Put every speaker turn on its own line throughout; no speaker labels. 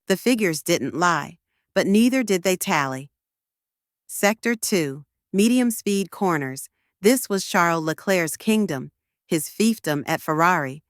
The figures didn't lie, but neither did they tally. Sector 2, medium-speed corners. This was Charles Leclerc's kingdom, his fiefdom at Ferrari.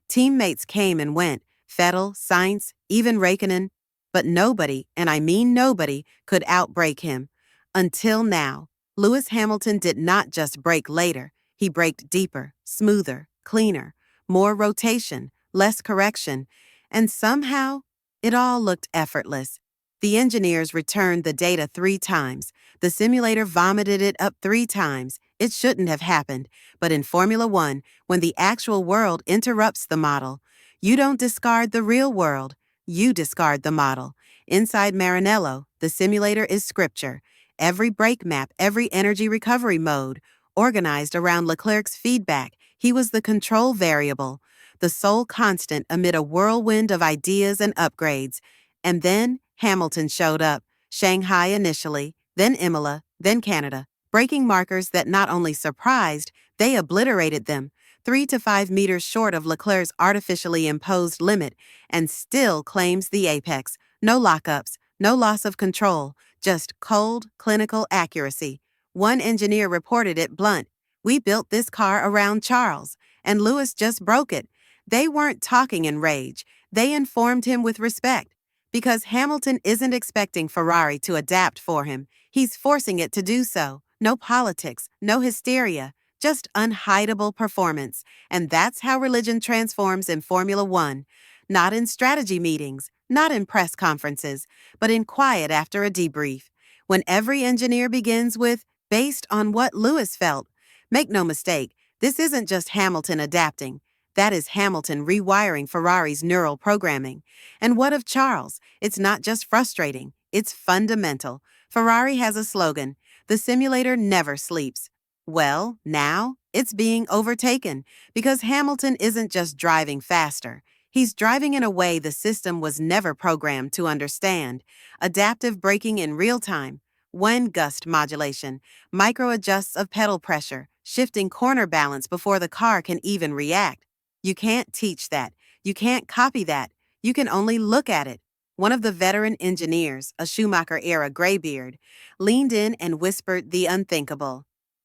Teammates came and went, Vettel, Sainz, even Raikkonen, but nobody, and I mean nobody, could outbrake him. Until now, Lewis Hamilton did not just brake later, he braked deeper, smoother, cleaner, more rotation, less correction, and somehow, it all looked effortless. The engineers returned the data 3 times. The simulator vomited it up 3 times. It shouldn't have happened, but in Formula One, when the actual world interrupts the model, you don't discard the real world, you discard the model. Inside Maranello, the simulator is scripture. Every brake map, every energy recovery mode, organized around Leclerc's feedback. He was the control variable, the sole constant amid a whirlwind of ideas and upgrades. And then Hamilton showed up, Shanghai initially, then Imola, then Canada, breaking markers that not only surprised, they obliterated them, 3 to 5 meters short of Leclerc's artificially imposed limit, and still claims the apex. No lockups, no loss of control, just cold, clinical accuracy. One engineer reported it blunt. "We built this car around Charles, and Lewis just broke it." They weren't talking in rage. They informed him with respect. Because Hamilton isn't expecting Ferrari to adapt for him. He's forcing it to do so. No politics, no hysteria, just unhideable performance. And that's how religion transforms in Formula One. Not in strategy meetings, not in press conferences, but in quiet after a debrief. When every engineer begins with, "based on what Lewis felt." Make no mistake, this isn't just Hamilton adapting. That is Hamilton rewiring Ferrari's neural programming. And what of Charles? It's not just frustrating, it's fundamental. Ferrari has a slogan, "The simulator never sleeps." Well, now, it's being overtaken, because Hamilton isn't just driving faster. He's driving in a way the system was never programmed to understand. Adaptive braking in real time, wind gust modulation, micro adjusts of pedal pressure, shifting corner balance before the car can even react. You can't teach that. You can't copy that. You can only look at it. One of the veteran engineers, a Schumacher-era graybeard, leaned in and whispered the unthinkable.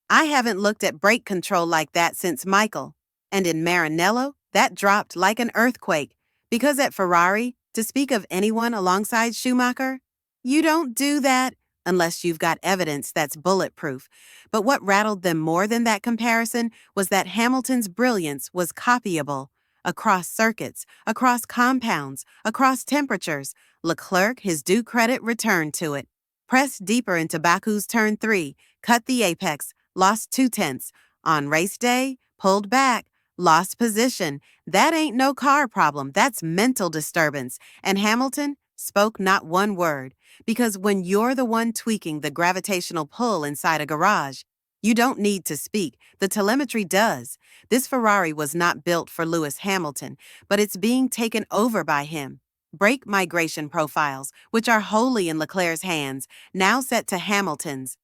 "I haven't looked at brake control like that since Michael." And in Maranello, that dropped like an earthquake. Because at Ferrari, to speak of anyone alongside Schumacher, you don't do that unless you've got evidence that's bulletproof. But what rattled them more than that comparison was that Hamilton's brilliance was copyable. Across circuits, across compounds, across temperatures, Leclerc, his due credit, returned to it. Pressed deeper into Baku's turn 3, cut the apex, lost 2/10. On race day, pulled back, lost position. That ain't no car problem, that's mental disturbance. And Hamilton spoke not one word. Because when you're the one tweaking the gravitational pull inside a garage, you don't need to speak. The telemetry does. This Ferrari was not built for Lewis Hamilton, but it's being taken over by him. Brake migration profiles, which are wholly in Leclerc's hands, now set to Hamilton's.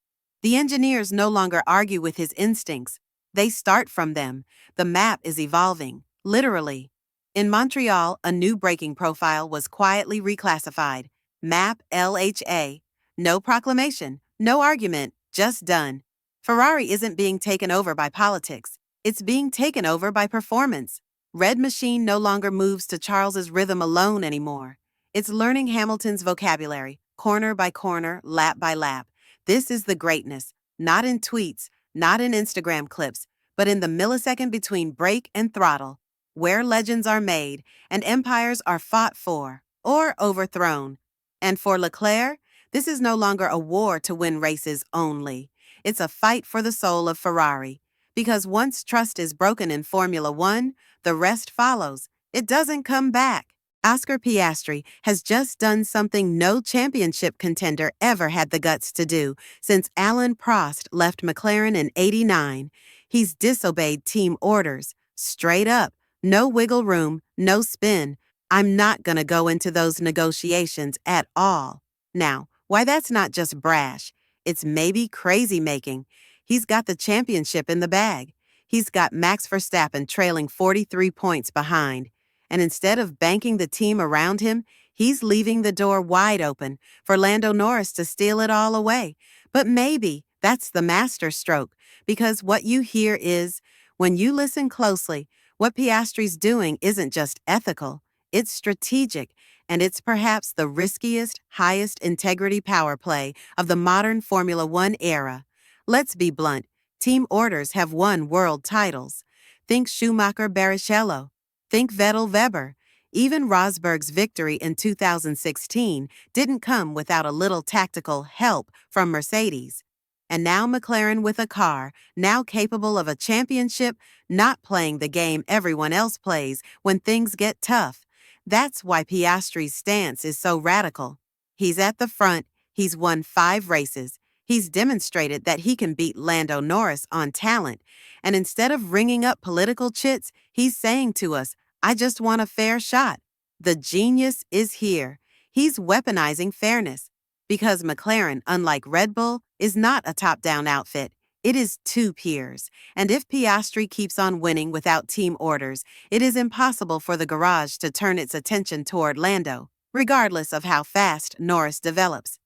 The engineers no longer argue with his instincts. They start from them. The map is evolving, literally. In Montreal, a new braking profile was quietly reclassified. Map LHA. No proclamation, no argument, just done. Ferrari isn't being taken over by politics. It's being taken over by performance. Red Machine no longer moves to Charles's rhythm alone anymore. It's learning Hamilton's vocabulary, corner by corner, lap by lap. This is the greatness, not in tweets, not in Instagram clips, but in the millisecond between brake and throttle, where legends are made and empires are fought for or overthrown. And for Leclerc, this is no longer a war to win races only. It's a fight for the soul of Ferrari. Because once trust is broken in Formula One, the rest follows. It doesn't come back. Oscar Piastri has just done something no championship contender ever had the guts to do since Alain Prost left McLaren in '89. He's disobeyed team orders. Straight up. No wiggle room, no spin. I'm not going to go into those negotiations at all. Now, why that's not just brash, it's maybe crazy-making. He's got the championship in the bag. He's got Max Verstappen trailing 43 points behind. And instead of banking the team around him, He's leaving the door wide open for Lando Norris to steal it all away. But maybe that's the master stroke, because what you hear is, when you listen closely, what Piastri's doing isn't just ethical, it's strategic, and it's perhaps the riskiest, highest integrity power play of the modern Formula One era. Let's be blunt, team orders have won world titles. Think Schumacher-Barrichello. Think Vettel-Weber. Even Rosberg's victory in 2016 didn't come without a little tactical help from Mercedes. And now McLaren with a car, now capable of a championship, not playing the game everyone else plays when things get tough. That's why Piastri's stance is so radical. He's at the front, he's won 5 races, he's demonstrated that he can beat Lando Norris on talent, and instead of ringing up political chits, he's saying to us, I just want a fair shot. The genius is here. He's weaponizing fairness. Because McLaren, unlike Red Bull, is not a top-down outfit. It is 2 peers. And if Piastri keeps on winning without team orders, it is impossible for the garage to turn its attention toward Lando, regardless of how fast Norris develops.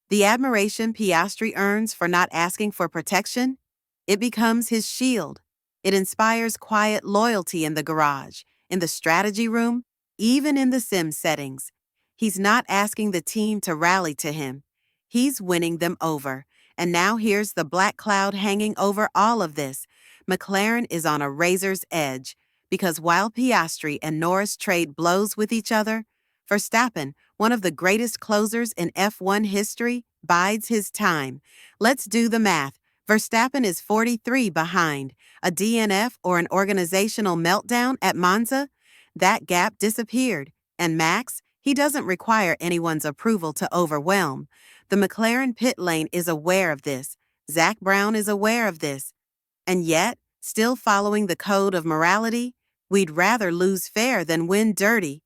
The admiration Piastri earns for not asking for protection, it becomes his shield. It inspires quiet loyalty in the garage, in the strategy room, even in the sim settings. He's not asking the team to rally to him. He's winning them over. And now here's the black cloud hanging over all of this. McLaren is on a razor's edge, because while Piastri and Norris trade blows with each other, Verstappen, one of the greatest closers in F1 history, bides his time. Let's do the math. Verstappen is 43 behind. A DNF or an organizational meltdown at Monza? That gap disappeared. And Max? He doesn't require anyone's approval to overwhelm. The McLaren pit lane is aware of this. Zach Brown is aware of this. And yet, still following the code of morality, we'd rather lose fair than win dirty.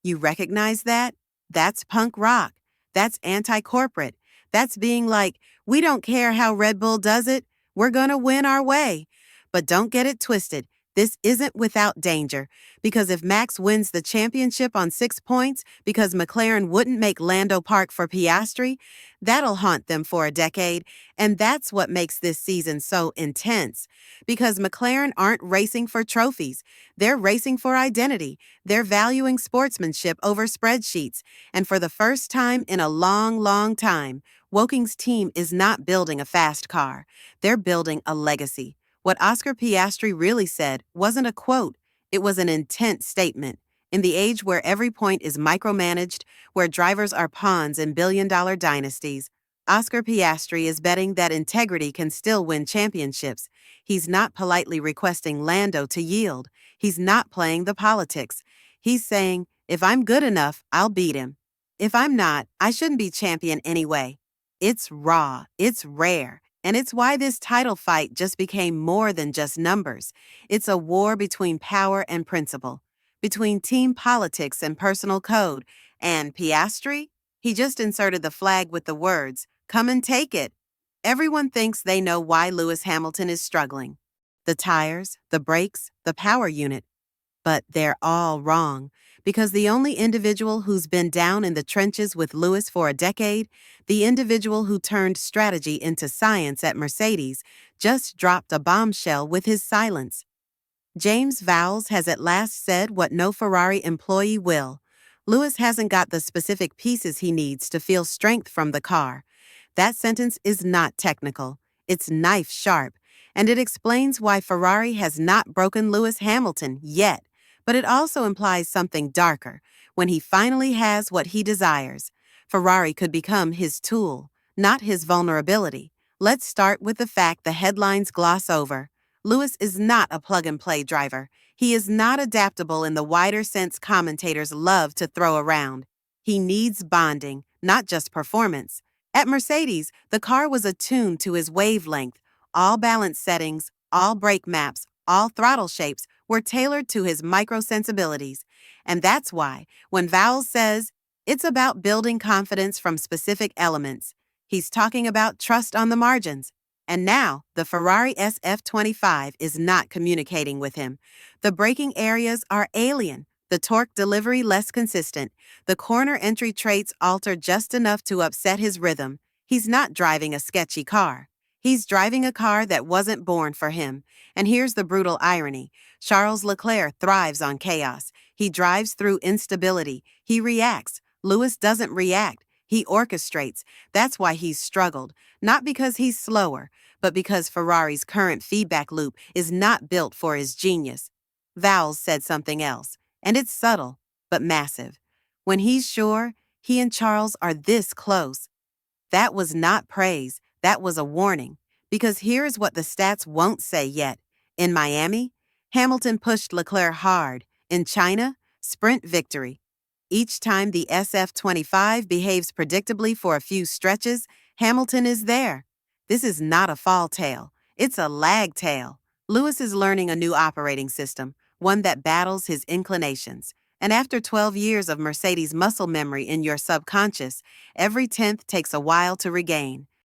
You recognize that? That's punk rock. That's anti-corporate. That's being like, we don't care how Red Bull does it. We're gonna win our way. But don't get it twisted. This isn't without danger, because if Max wins the championship on 6 points because McLaren wouldn't make Lando park for Piastri, that'll haunt them for a decade, and that's what makes this season so intense. Because McLaren aren't racing for trophies, they're racing for identity, they're valuing sportsmanship over spreadsheets, and for the first time in a long, long time, Woking's team is not building a fast car, they're building a legacy. What Oscar Piastri really said wasn't a quote, it was an intent statement. In the age where every point is micromanaged, where drivers are pawns in billion-dollar dynasties, Oscar Piastri is betting that integrity can still win championships. He's not politely requesting Lando to yield. He's not playing the politics. He's saying, if I'm good enough, I'll beat him. If I'm not, I shouldn't be champion anyway. It's raw, it's rare. And it's why this title fight just became more than just numbers. It's a war between power and principle, between team politics and personal code. And Piastri? He just inserted the flag with the words, "Come and take it." Everyone thinks they know why Lewis Hamilton is struggling. The tires, the brakes, the power unit. But they're all wrong, because the only individual who's been down in the trenches with Lewis for a decade, the individual who turned strategy into science at Mercedes, just dropped a bombshell with his silence. James Vowles has at last said what no Ferrari employee will. Lewis hasn't got the specific pieces he needs to feel strength from the car. That sentence is not technical. It's knife sharp, and it explains why Ferrari has not broken Lewis Hamilton yet. But it also implies something darker. When he finally has what he desires, Ferrari could become his tool, not his vulnerability. Let's start with the fact the headlines gloss over. Lewis is not a plug-and-play driver. He is not adaptable in the wider sense commentators love to throw around. He needs bonding, not just performance. At Mercedes, the car was attuned to his wavelength. All balance settings, all brake maps, all throttle shapes were tailored to his micro-sensibilities. And that's why, when Vowles says, it's about building confidence from specific elements, he's talking about trust on the margins. And now, the Ferrari SF25 is not communicating with him. The braking areas are alien. The torque delivery less consistent. The corner entry traits alter just enough to upset his rhythm. He's not driving a sketchy car. He's driving a car that wasn't born for him. And here's the brutal irony. Charles Leclerc thrives on chaos. He drives through instability. He reacts. Lewis doesn't react. He orchestrates. That's why he's struggled. Not because he's slower, but because Ferrari's current feedback loop is not built for his genius. Vowles said something else, and it's subtle, but massive. When he's sure, he and Charles are this close. That was not praise, that was a warning. Because here's what the stats won't say yet. In Miami, Hamilton pushed Leclerc hard. In China, sprint victory. Each time the SF-25 behaves predictably for a few stretches, Hamilton is there. This is not a fall tale. It's a lag tale. Lewis is learning a new operating system, one that battles his inclinations. And after 12 years of Mercedes muscle memory in your subconscious, every tenth takes a while to regain.